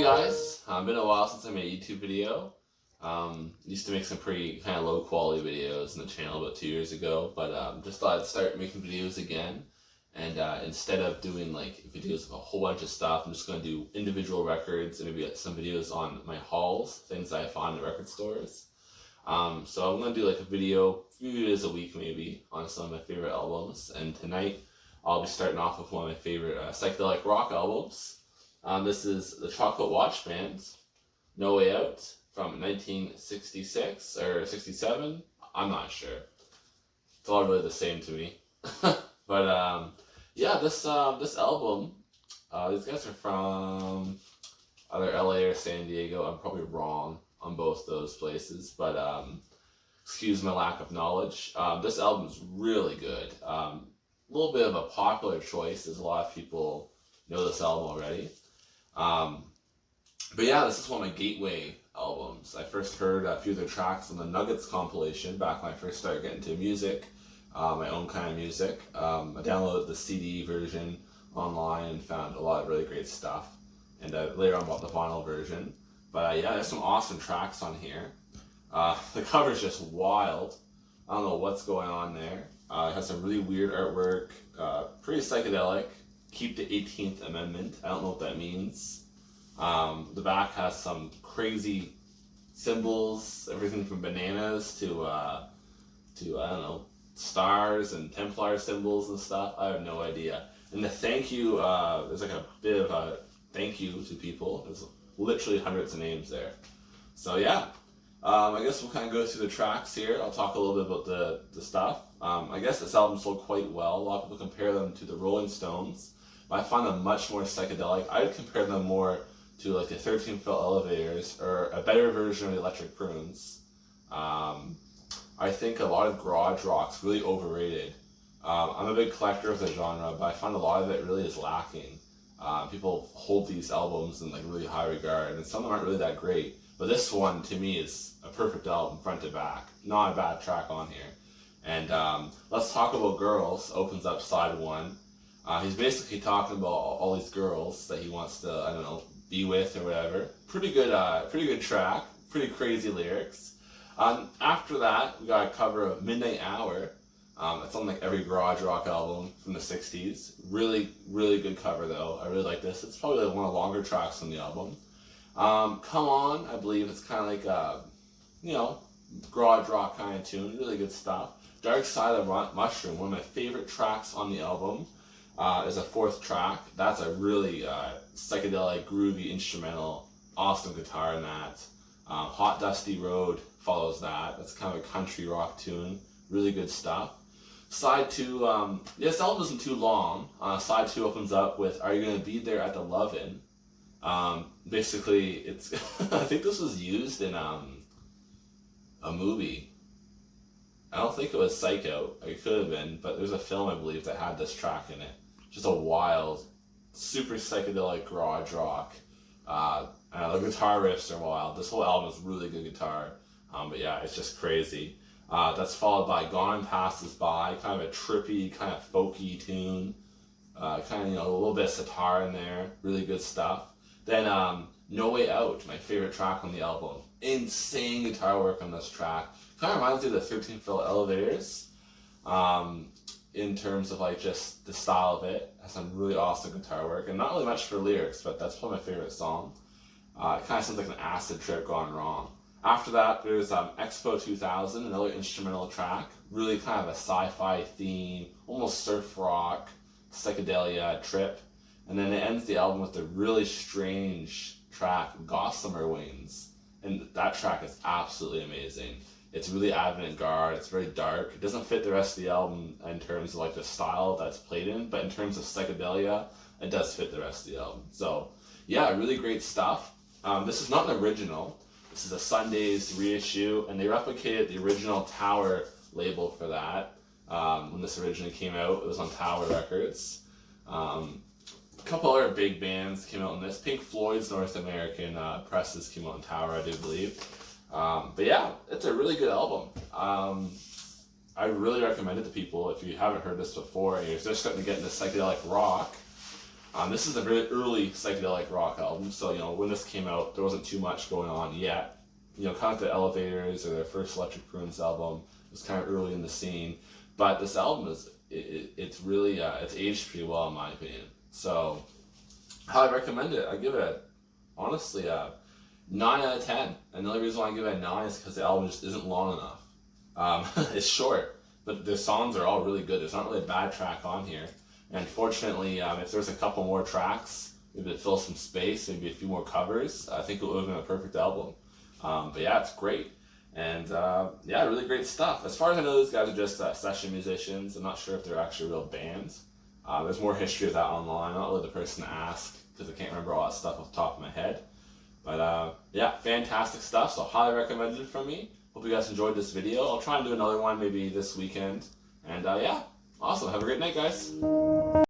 guys, been a while since I made a YouTube video. Used to make some pretty kind of low quality videos on the channel about 2 years ago, but just thought I'd start making videos again. And instead of doing like videos of a whole bunch of stuff, I'm just going to do individual records and maybe some videos on my hauls, things that I find in record stores. So I'm going to do like a few videos a week maybe, on some of my favorite albums. And tonight I'll be starting off with one of my favorite psychedelic rock albums. This is the Chocolate Watchband, No Way Out, from 1966 or 67. I'm not sure. It's all really the same to me. But yeah, this album, these guys are from either LA or San Diego. I'm probably wrong on both those places, but excuse my lack of knowledge. This album is really good. A little bit of a popular choice, as a lot of people know this album already. But yeah, this is one of my gateway albums. I first heard a few of their tracks on the Nuggets compilation back when I first started getting into music, my own kind of music. I downloaded the CD version online and found a lot of really great stuff. And later on bought the vinyl version. But yeah, there's some awesome tracks on here. The cover's just wild. I don't know what's going on there. It has some really weird artwork, pretty psychedelic. Keep the 18th Amendment. I don't know what that means. The back has some crazy symbols, everything from bananas to I don't know, stars and Templar symbols and stuff. I have no idea. And the thank you, there's like a bit of a thank you to people. There's literally hundreds of names there. So yeah, I guess we'll kind of go through the tracks here. I'll talk a little bit about the stuff. I guess this album sold quite well. A lot of people compare them to the Rolling Stones. I find them much more psychedelic. I would compare them more to like the 13 Foot Elevators or a better version of the Electric Prunes. I think a lot of garage rock's really overrated. I'm a big collector of the genre, but I find a lot of it really is lacking. People hold these albums in like really high regard, and some of them aren't really that great. But this one, to me, is a perfect album front to back. Not a bad track on here. And Let's Talk About Girls opens up side one. He's basically talking about all these girls that he wants to, I don't know, be with or whatever. Pretty good track. Pretty crazy lyrics. After that, we got a cover of Midnight Hour. It's on like every garage rock album from the 60s. Really, really good cover though. I really like this. It's probably like one of the longer tracks on the album. Come On, I believe it's kind of like you know, garage rock kind of tune. Really good stuff. Dark Side of Mushroom, one of my favorite tracks on the album. Is a fourth track. That's a really psychedelic, groovy instrumental. Awesome guitar in that. Hot Dusty Road follows that. That's kind of a country rock tune. Really good stuff. Side 2, this album isn't too long. Side 2 opens up with Are You Gonna Be There at the Lovin'? Basically, it's I think this was used in a movie. I don't think it was Psycho. It could have been, but there's a film, I believe, that had this track in it. Just a wild, super psychedelic garage rock. The guitar riffs are wild. This whole album is really good guitar. But yeah, it's just crazy. That's followed by Gone Passes By, kind of a trippy, kind of folky tune. Kind of, a little bit of sitar in there. Really good stuff. Then No Way Out, my favorite track on the album. Insane guitar work on this track. Kind of reminds me of the 13 Foot Elevators. In terms of like just the style of it. Has some really awesome guitar work, and not really much for lyrics, but that's probably my favorite song. It kind of sounds like an acid trip gone wrong. After that, there's Expo 2000, another instrumental track. Really kind of a sci-fi theme, almost surf rock, psychedelia trip. And then it ends the album with a really strange track, Gossamer Wings. And that track is absolutely amazing. It's really avant-garde, it's very dark. It doesn't fit the rest of the album in terms of like the style that's played in, but in terms of psychedelia, it does fit the rest of the album. So yeah, really great stuff. This is not an original. This is a Sundays reissue, and they replicated the original Tower label for that. When this originally came out, it was on Tower Records. A couple other big bands came out on this. Pink Floyd's North American presses came out on Tower, I do believe. But yeah, it's a really good album. I really recommend it to people if you haven't heard this before and you're just starting to get into psychedelic rock. This is a very early psychedelic rock album, so when this came out, there wasn't too much going on yet. Kind of the Elevators or their first Electric Prunes album was kind of early in the scene, but this album it's really it's aged pretty well in my opinion. So highly recommend it. I give it honestly a 9 out of 10, and the only reason why I give it a 9 is because the album just isn't long enough. It's short, but the songs are all really good. There's not really a bad track on here. And fortunately, if there's a couple more tracks, maybe to fill some space, maybe a few more covers, I think it would have been a perfect album. But yeah, it's great. And yeah, really great stuff. As far as I know, these guys are just session musicians. I'm not sure if they're actually real bands. There's more history of that online. I'm not really the person to ask because I can't remember all that stuff off the top of my head. But yeah, fantastic stuff. So highly recommended from me. Hope you guys enjoyed this video. I'll try and do another one maybe this weekend. And yeah, awesome. Have a great night, guys.